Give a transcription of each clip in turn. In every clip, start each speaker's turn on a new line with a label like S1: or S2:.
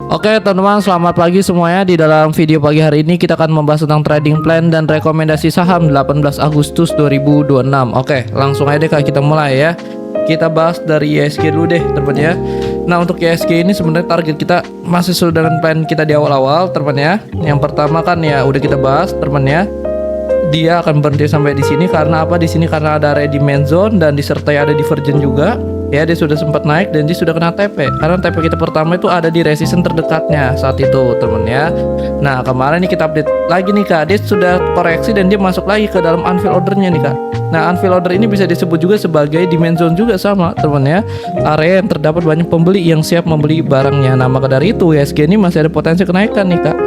S1: Oke teman-teman, selamat pagi semuanya. Di dalam video pagi hari ini kita akan membahas tentang trading plan dan rekomendasi saham 18 Agustus 2026. Oke, langsung aja deh Kak, kita mulai ya. Kita bahas dari IHSG dulu deh teman ya. Nah, untuk IHSG ini sebenarnya target kita masih sesuai dengan plan kita di awal-awal teman ya. Yang pertama kan ya udah kita bahas teman ya. Dia akan berhenti sampai di sini karena apa? Di sini karena ada area demand zone dan disertai ada divergence juga. Ya, dia sudah sempat naik dan dia sudah kena TP. Karena TP kita pertama itu ada di resistance terdekatnya saat itu, teman ya. Nah, kemarin nih kita update lagi nih Kak. Dia sudah koreksi dan dia masuk lagi ke dalam unfill ordernya nih Kak. Nah, unfill order ini bisa disebut juga sebagai demand zone juga sama, teman ya. Area yang terdapat banyak pembeli yang siap membeli barangnya. Nah, maka dari itu IHSG ini masih ada potensi kenaikan nih Kak.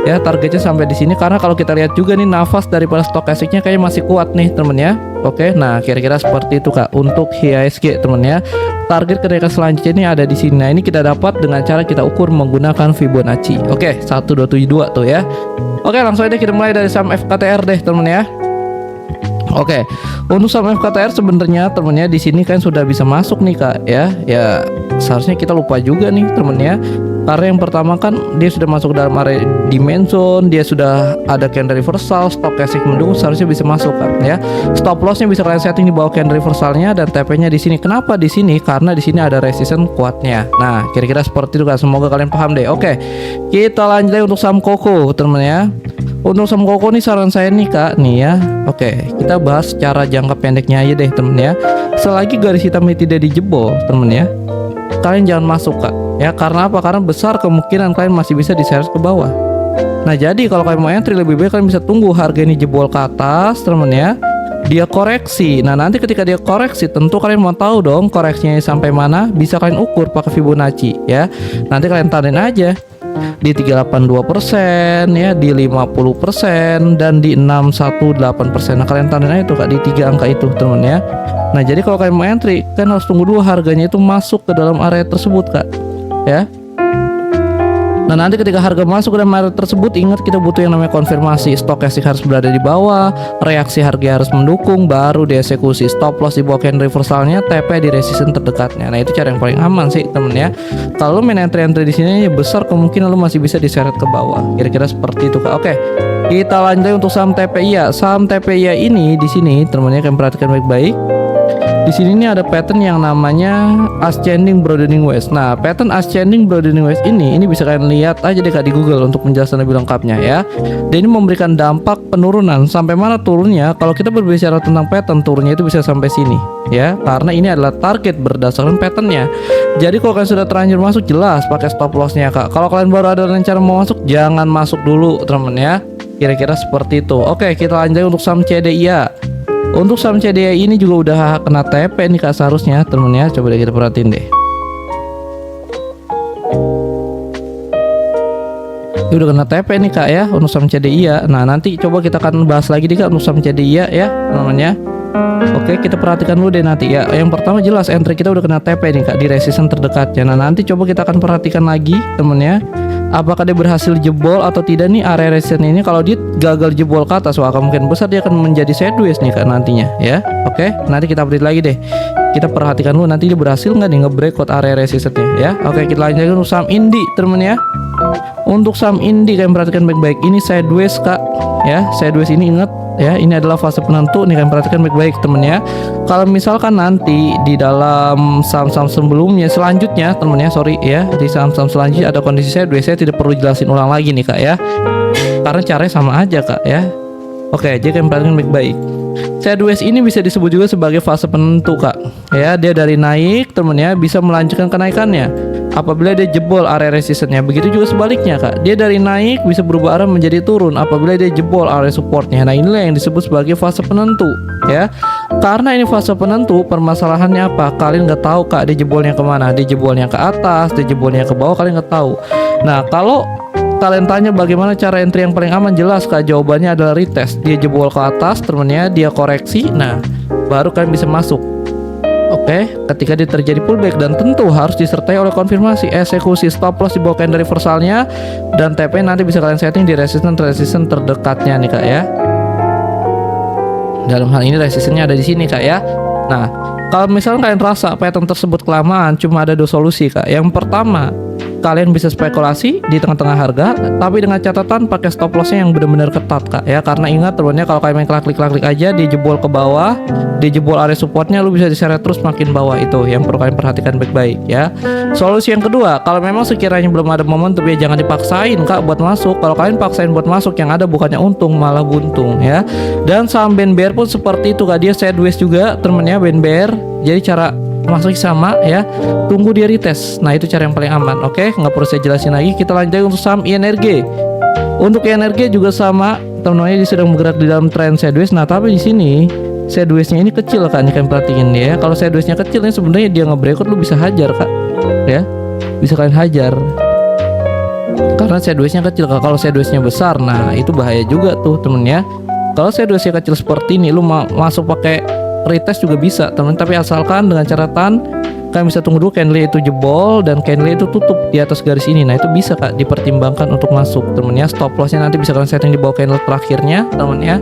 S1: Ya, targetnya sampai di sini karena kalau kita lihat juga nih nafas daripada stokastiknya kayaknya masih kuat nih temen ya. Oke, nah kira-kira seperti itu Kak untuk IHSG temen ya. Target kenaikan selanjutnya ini ada di sini. Nah, ini kita dapat dengan cara kita ukur menggunakan Fibonacci. Oke, 1272 tuh ya. Oke, langsung aja kita mulai dari saham FKTR deh temen ya. Oke, untuk saham FKTR sebenarnya temennya di sini kan sudah bisa masuk nih Kak ya. Ya, seharusnya kita lupa juga nih temennya. Karena yang pertama kan dia sudah masuk dalam area demand zone, dia sudah ada candle reversal, stokastik mendukung, seharusnya bisa masuk kan ya. Stop lossnya bisa kalian setting di bawah candle reversalnya dan TP-nya di sini. Kenapa di sini? Karena di sini ada resistance kuatnya. Nah, kira-kira seperti itu Kak. Semoga kalian paham deh. Oke, kita lanjut lagi untuk saham Koko teman ya. Untuk saham Koko nih saran saya nih Kak nih ya. Oke, kita bahas secara jangka pendeknya aja deh temen ya. Selagi garis hitam ini tidak dijebol temen ya, kalian jangan masuk Kak ya. Karena apa? Karena besar kemungkinan kalian masih bisa diseret ke bawah. Nah, jadi kalau kalian mau entry lebih baik kalian bisa tunggu harga ini jebol ke atas temen ya. Dia koreksi. Nah, nanti ketika dia koreksi tentu kalian mau tahu dong koreksinya sampai mana. Bisa kalian ukur pakai Fibonacci ya. Nanti kalian tandain aja di 382% ya, di 50% dan di 618%. Nah, kalian tandain aja tuh Kak di 3 angka itu temen ya. Nah, jadi kalau kalian mau entry kan harus tunggu dulu harganya itu masuk ke dalam area tersebut Kak ya. Nah, nanti ketika harga masuk ke dalam area tersebut, ingat kita butuh yang namanya konfirmasi. Stokastik harus berada di bawah, reaksi harga harus mendukung, baru dieksekusi. Stop loss di bawah candle reversalnya, TP di resistance terdekatnya. Nah, itu cara yang paling aman sih temen ya. Kalau main entry di sini ya besar kemungkinan lo masih bisa diseret ke bawah. Kira-kira seperti itu Kak. Oke, kita lanjut untuk saham TPIA. Saham TPIA ini di sini temennya kalian perhatikan baik-baik. Di sini nih ada pattern yang namanya ascending broadening wedge. Nah, pattern ascending broadening wedge ini bisa kalian lihat aja deh Kak di Google untuk penjelasan lebih lengkapnya ya. Dan ini memberikan dampak penurunan. Sampai mana turunnya? Kalau kita berbicara tentang pattern, turunnya itu bisa sampai sini ya. Karena ini adalah target berdasarkan patternnya. Jadi kalau kalian sudah terlanjur masuk, jelas pakai stop lossnya Kak. Kalau kalian baru ada rencana mau masuk, jangan masuk dulu teman ya. Kira-kira seperti itu. Oke, kita lanjut untuk saham CDIA. Untuk saham CDIA ini juga udah kena TP nih Kak seharusnya temen ya. Coba deh kita perhatiin deh. Ini udah kena TP nih Kak ya untuk saham CDIA. Nah, nanti coba kita akan bahas lagi nih Kak untuk saham CDIA ya namanya. Oke, kita perhatikan dulu deh nanti ya. Yang pertama jelas entry kita udah kena TP nih Kak di resistance terdekatnya. Nah, nanti coba kita akan perhatikan lagi temen ya. Apakah dia berhasil jebol atau tidak nih area resistance ini. Kalau dia gagal jebol ke atas, wah kemungkinan besar dia akan menjadi sideways nih Kak nantinya ya. Oke, nanti kita update lagi deh. Kita perhatikan dulu nanti dia berhasil nggak nih nge-breakout area resistance-nya ya. Oke, kita lanjut untuk saham Indi temen ya. Untuk saham Indi kalian perhatikan baik-baik. Ini sideways Kak ya. Sideways ini ingat ya, ini adalah fase penentu nih, kalian perhatikan baik-baik temen ya. Kalau misalkan nanti di dalam saham-saham sebelumnya selanjutnya temen ya, sorry ya, di saham-saham selanjutnya ada kondisi sideways, saya tidak perlu jelasin ulang lagi nih Kak ya, karena caranya sama aja Kak ya. Oke, jadi kalian perhatikan baik-baik. Sideways ini bisa disebut juga sebagai fase penentu Kak ya. Dia dari naik temen ya bisa melanjutkan kenaikannya apabila dia jebol area resistance-nya. Begitu juga sebaliknya Kak. Dia dari naik bisa berubah arah menjadi turun apabila dia jebol area support-nya. Nah, inilah yang disebut sebagai fase penentu ya. Karena ini fase penentu, permasalahannya apa? Kalian nggak tahu Kak dia jebolnya kemana. Dia jebolnya ke atas, dia jebolnya ke bawah, kalian nggak tahu. Nah, kalau kalian tanya bagaimana cara entry yang paling aman, jelas Kak jawabannya adalah retest. Dia jebol ke atas temennya, dia koreksi, nah baru kalian bisa masuk. Oke, ketika dia terjadi pullback dan tentu harus disertai oleh konfirmasi, eksekusi, stop loss di bawah candle reversalnya dan TP nanti bisa kalian setting di resistance terdekatnya nih Kak ya. Dalam hal ini resistennya ada di sini Kak ya. Nah, kalau misalnya kalian rasa pattern tersebut kelamaan, cuma ada 2 solusi Kak. Yang pertama, kalian bisa spekulasi di tengah-tengah harga, tapi dengan catatan pakai stop lossnya yang benar-benar ketat kak ya. Karena ingat temennya, kalau kalian main klik aja, dia jebol ke bawah, dia jebol area supportnya, lu bisa diseret terus makin bawah. Itu yang perlu kalian perhatikan baik-baik ya. Solusi yang kedua, kalau memang sekiranya belum ada momentum ya jangan dipaksain kak buat masuk. Kalau kalian paksain buat masuk, yang ada bukannya untung malah buntung ya. Dan saham BNBR pun seperti itu kak, dia sideways juga temennya BNBR. Jadi cara masuk sama ya, tunggu dia retest. Nah itu cara yang paling aman. Oke, nggak perlu saya jelasin lagi. Kita lanjut untuk saham INRG. Untuk INRG juga sama, teman-teman, dia sedang bergerak di dalam tren sideways. Nah tapi di sini sidewaysnya ini kecil kan, kalian perhatiin ya. Kalau sidewaysnya kecil ini sebenarnya dia nge-breakout, lu bisa hajar kak ya, bisa kalian hajar karena sidewaysnya kecil kak. Kalau sidewaysnya besar, nah itu bahaya juga tuh temen ya. Kalau sidewaysnya kecil seperti ini, lu masuk pakai retest juga bisa teman, tapi asalkan dengan catatan kalian bisa tunggu dulu candle itu jebol dan candle itu tutup di atas garis ini. Nah itu bisa kak dipertimbangkan untuk masuk temen ya. Stop lossnya nanti bisa kalian setting di bawah candle terakhirnya temen ya,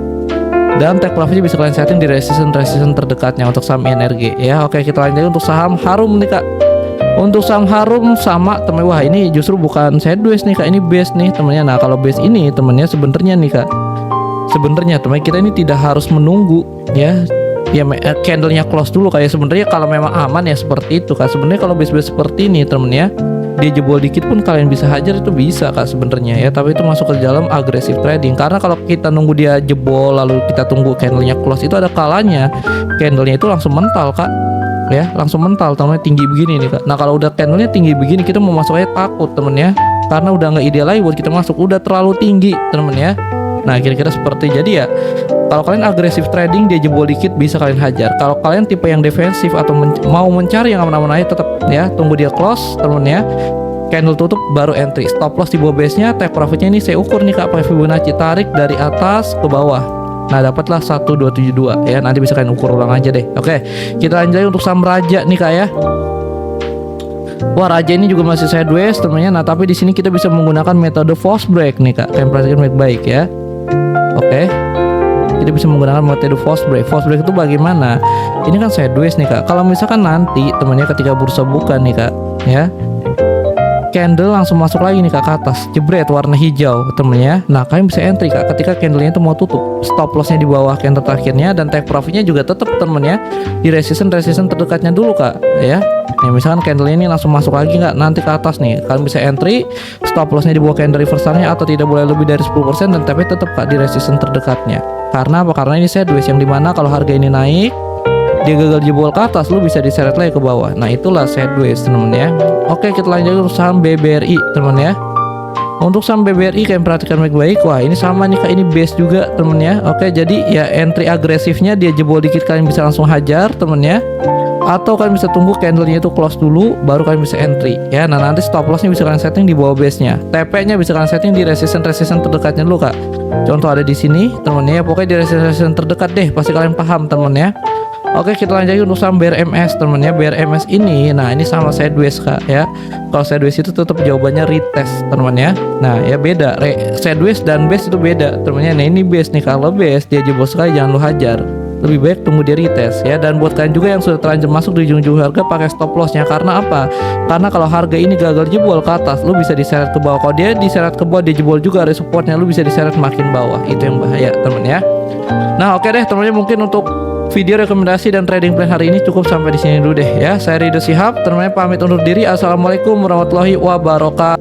S1: dan take profitnya bisa kalian setting di resistance terdekatnya untuk saham INRG ya. Oke, kita lanjut untuk saham Harum nih kak. Untuk saham Harum sama temen, wah ini justru bukan sideways nih kak, ini base nih temennya. Nah kalau base ini temennya sebenarnya nih kak, sebenarnya teman kita ini tidak harus menunggu ya candlenya close dulu kayak. Sebenarnya kalau memang aman ya seperti itu kak. Sebenarnya kalau base seperti ini temen ya, dia jebol dikit pun kalian bisa hajar, itu bisa kak sebenarnya ya. Tapi itu masuk ke dalam agresif trading, karena kalau kita nunggu dia jebol lalu kita tunggu candlenya close, itu ada kalanya candlenya itu langsung mental kak ya, langsung mental temennya tinggi begini nih kak. Nah kalau udah candlenya tinggi begini, kita mau masuk aja takut temen ya, karena udah nggak ideal lagi buat kita masuk, udah terlalu tinggi temen ya. Nah kira-kira seperti, jadi ya kalau kalian agresif trading dia jebol dikit bisa kalian hajar. Kalau kalian tipe yang defensif atau mau mencari yang aman-aman aja, tetap ya tunggu dia close temen ya, candle tutup baru entry. Stop loss di bawah base nya, take profitnya ini saya ukur nih kak pakai Fibonacci, tarik dari atas ke bawah. Nah dapatlah 1272 ya, nanti bisa kalian ukur ulang aja deh. Oke, kita lanjut untuk saham Raja nih kak ya. Wah Raja ini juga masih sideways temennya. Nah tapi di sini kita bisa menggunakan metode false break nih kak, kalian perhatikan baik-baik ya. Oke, kita bisa menggunakan metode false break. False break itu bagaimana? Ini kan sideways nih kak. Kalau misalkan nanti temennya ketika bursa buka nih kak ya, candle langsung masuk lagi nih kak ke atas, jebret warna hijau temennya. Nah kalian bisa entry kak ketika candlenya itu mau tutup. Stop lossnya di bawah candle terakhirnya, dan take profitnya juga tetap temennya di resistance terdekatnya dulu kak ya. Nih misalkan candlenya ini langsung masuk lagi nggak nanti ke atas nih, kalian bisa entry, stop lossnya di bawah candle reversalnya, atau tidak boleh lebih dari 10%, dan tapi tetap kak di resistance terdekatnya. Karena apa? Karena ini sideways, yang dimana kalau harga ini naik dia gagal jebol ke atas, lu bisa diseret lagi ke bawah. Nah itulah sideways temen ya. Oke, kita lanjut untuk saham BBRI temen ya. Untuk saham BBRI kalian perhatikan baik-baik. Wah ini sama nih kak, ini base juga temen ya. Oke, jadi ya entry agresifnya dia jebol dikit kalian bisa langsung hajar temen ya, atau kalian bisa tunggu candlenya itu close dulu baru kalian bisa entry ya. Nah nanti stop lossnya bisa kalian setting di bawah base nya, TP nya bisa kalian setting di resistance terdekatnya dulu kak. Contoh ada di sini temennya ya, pokoknya di resistance terdekat deh, pasti kalian paham temen ya. Oke, kita lanjut untuk saham BRMS temennya. BRMS ini, nah ini sama sideways kak ya. Kalau sideways itu tetap jawabannya retest temennya. Nah ya beda, sideways dan base itu beda temennya. Nah ini base nih, kalau base dia jebol sekali jangan lu hajar, lebih baik tunggu dia retest ya. Dan buat kalian juga yang sudah terlanjur masuk di ujung-ujung harga, pakai stop lossnya. Karena apa? Karena kalau harga ini gagal jebol ke atas, lu bisa diseret ke bawah. Kalau dia diseret ke bawah, dia jebol juga ada supportnya, lu bisa diseret makin bawah. Itu yang bahaya temen ya. Nah oke deh temennya, mungkin untuk video rekomendasi dan trading plan hari ini cukup sampai di sini dulu deh ya. Saya Ridho Shihab, teman-teman pamit undur diri. Assalamualaikum warahmatullahi wabarakatuh.